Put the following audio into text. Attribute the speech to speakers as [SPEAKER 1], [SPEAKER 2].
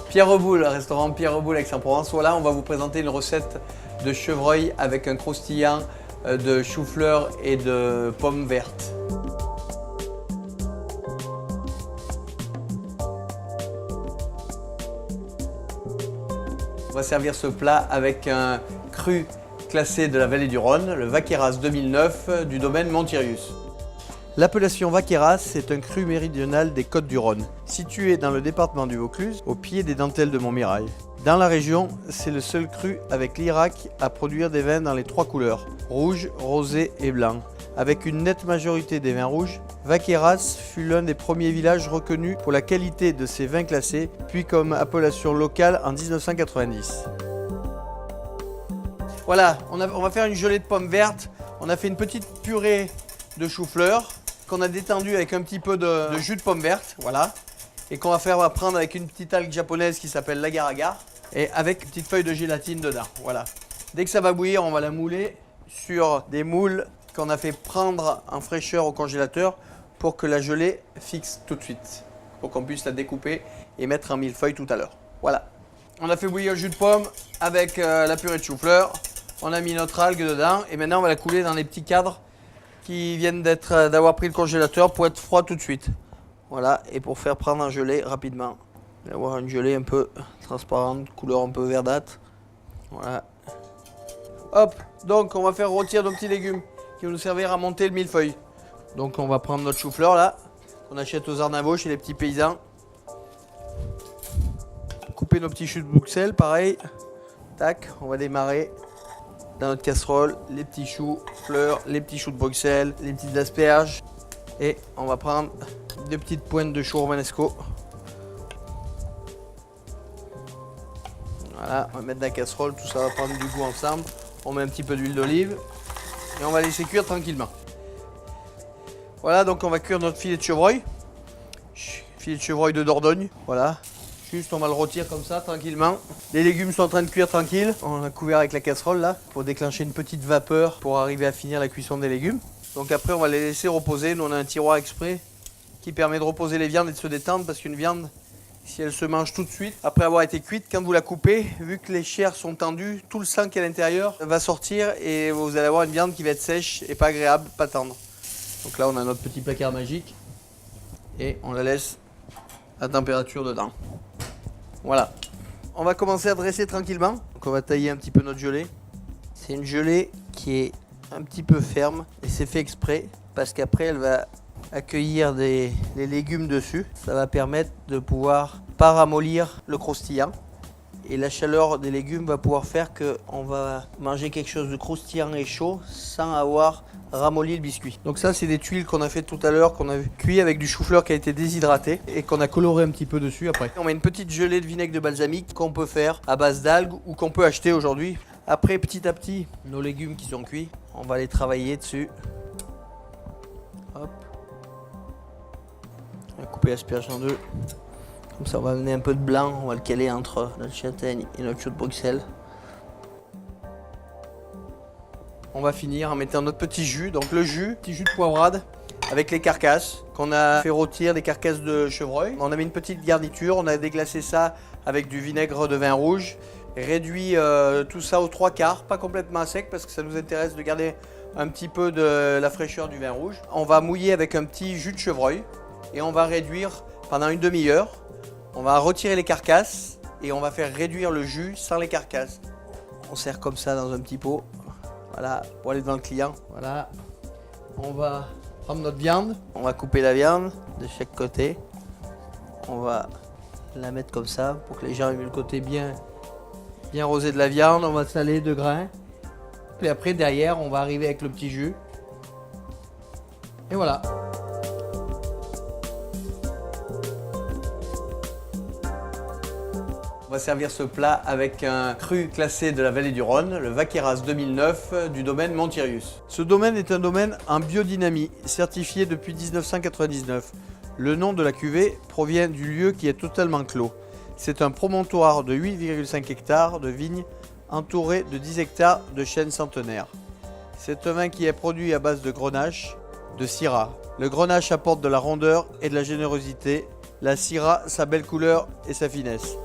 [SPEAKER 1] Pierre Reboul, restaurant Pierre Reboul Aix-en-Provence. Voilà, on va vous présenter une recette de chevreuil avec un croustillant de chou-fleur et de pommes vertes. On va servir ce plat avec un cru classé de la vallée du Rhône, le Vaqueyras 2009 du domaine Montirius. L'appellation Vaqueyras est un cru méridional des Côtes-du-Rhône, situé dans le département du Vaucluse, au pied des dentelles de Montmirail. Dans la région, c'est le seul cru avec l'Irak à produire des vins dans les trois couleurs, rouge, rosé et blanc. Avec une nette majorité des vins rouges, Vaqueyras fut l'un des premiers villages reconnus pour la qualité de ses vins classés, puis comme appellation locale en 1990. Voilà, on va faire une gelée de pommes vertes. On a fait une petite purée de chou-fleur qu'on a détendu avec un petit peu de jus de pomme verte, voilà, et qu'on va prendre avec une petite algue japonaise qui s'appelle l'agar-agar, et avec une petite feuille de gélatine dedans, voilà. Dès que ça va bouillir, on va la mouler sur des moules qu'on a fait prendre en fraîcheur au congélateur pour que la gelée fixe tout de suite, pour qu'on puisse la découper et mettre en millefeuille tout à l'heure. Voilà. On a fait bouillir le jus de pomme avec la purée de chou-fleur, on a mis notre algue dedans, et maintenant on va la couler dans les petits cadres qui viennent d'avoir pris le congélateur pour être froid tout de suite. Voilà, et pour faire prendre en gelée rapidement. Et avoir une gelée un peu transparente, couleur un peu verdâtre. Voilà. Hop, donc on va faire rôtir nos petits légumes qui vont nous servir à monter le millefeuille. Donc on va prendre notre chou-fleur là, qu'on achète aux Arnavaux chez les petits paysans. Couper nos petits choux de Bruxelles, pareil. Tac, on va démarrer. Dans notre casserole, les petits choux, fleurs, les petits choux de Bruxelles, les petites asperges. Et on va prendre deux petites pointes de chou romanesco. Voilà, on va mettre dans la casserole, tout ça va prendre du goût ensemble. On met un petit peu d'huile d'olive et on va laisser cuire tranquillement. Voilà, donc on va cuire notre filet de chevreuil. Filet de chevreuil de Dordogne, voilà. Juste on va le rôtir comme ça tranquillement. Les légumes sont en train de cuire tranquille. On a couvert avec la casserole là pour déclencher une petite vapeur pour arriver à finir la cuisson des légumes. Donc après on va les laisser reposer. Nous on a un tiroir exprès qui permet de reposer les viandes et de se détendre parce qu'une viande, si elle se mange tout de suite, après avoir été cuite, quand vous la coupez, vu que les chairs sont tendues, tout le sang qui est à l'intérieur va sortir et vous allez avoir une viande qui va être sèche et pas agréable, pas tendre. Donc là on a notre petit placard magique et on la laisse à température dedans. Voilà, on va commencer à dresser tranquillement. Donc on va tailler un petit peu notre gelée. C'est une gelée qui est un petit peu ferme et c'est fait exprès parce qu'après elle va accueillir les légumes dessus. Ça va permettre de pouvoir pas ramollir le croustillant. Et la chaleur des légumes va pouvoir faire qu'on va manger quelque chose de croustillant et chaud sans avoir ramolli le biscuit. Donc ça c'est des tuiles qu'on a fait tout à l'heure, qu'on a cuit avec du chou-fleur qui a été déshydraté et qu'on a coloré un petit peu dessus après. On met une petite gelée de vinaigre de balsamique qu'on peut faire à base d'algues ou qu'on peut acheter aujourd'hui. Après petit à petit, nos légumes qui sont cuits, on va les travailler dessus. Hop. On va couper l'asperge en deux. Comme ça on va amener un peu de blanc, on va le caler entre notre châtaigne et notre chou de Bruxelles. On va finir en mettant notre petit jus, donc le jus, petit jus de poivrade avec les carcasses qu'on a fait rôtir, les carcasses de chevreuil. On a mis une petite garniture, on a déglacé ça avec du vinaigre de vin rouge, réduit tout ça aux 3/4, pas complètement à sec parce que ça nous intéresse de garder un petit peu de la fraîcheur du vin rouge. On va mouiller avec un petit jus de chevreuil et on va réduire pendant une demi-heure. On va retirer les carcasses et on va faire réduire le jus sans les carcasses. On sert comme ça dans un petit pot. Voilà, pour aller devant le client. Voilà. On va prendre notre viande. On va couper la viande de chaque côté. On va la mettre comme ça pour que les gens aient le côté bien rosé de la viande. On va saler de grains. Puis après, derrière, on va arriver avec le petit jus. Et voilà. On va servir ce plat avec un cru classé de la vallée du Rhône, le Vaqueyras 2009 du domaine Montirius. Ce domaine est un domaine en biodynamie, certifié depuis 1999. Le nom de la cuvée provient du lieu qui est totalement clos. C'est un promontoire de 8,5 hectares de vignes entouré de 10 hectares de chênes centenaires. C'est un vin qui est produit à base de grenache, de syrah. Le grenache apporte de la rondeur et de la générosité, la syrah sa belle couleur et sa finesse.